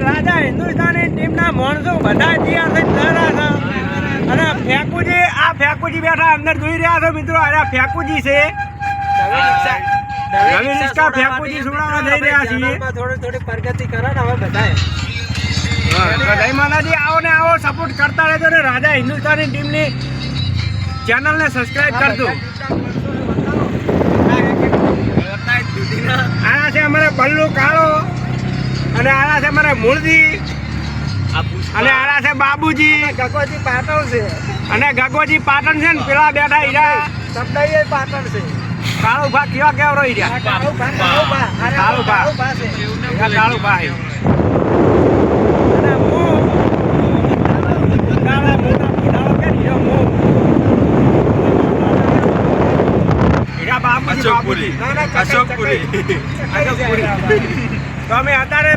રાજા હિન્દુસ્તાની ટીમના માણસો બધા તૈયાર થઈને તૈયાર છે અને ફેકુજી બેઠા અંદર જોઈ રહ્યા છો મિત્રો. આ ફેકુજી છે, નવી રિક્ષા ફેકુજી સુડાવવા જઈ રહ્યા છીએ. થોડી પ્રગતિ કરો ને હવે બધાય. જય માતાજી. આવો ને આવો સપોર્ટ કરતા રહેજો ને રાજા હિન્દુસ્તાની ટીમની ચેનલને સબસ્ક્રાઇબ કરજો. આના છે અમારે બલ્લુ કાળો અને આના છે અમારે મૂળજી અને આના છે બાબુજી. ગગોજી પાટણ છે અને ગગોજી પાટણ છે ને પેલા બેઠા હીરા સબડાઈ પાટણ છે. કાળુભા કેવા કેવરો હીરા કાળુભા છે કાળુભા. અને હું કાળા મોટા મોઢાળો કે હીરો હું હીરા બાબુજી. અશોકપુરી. તો અમે અત્યારે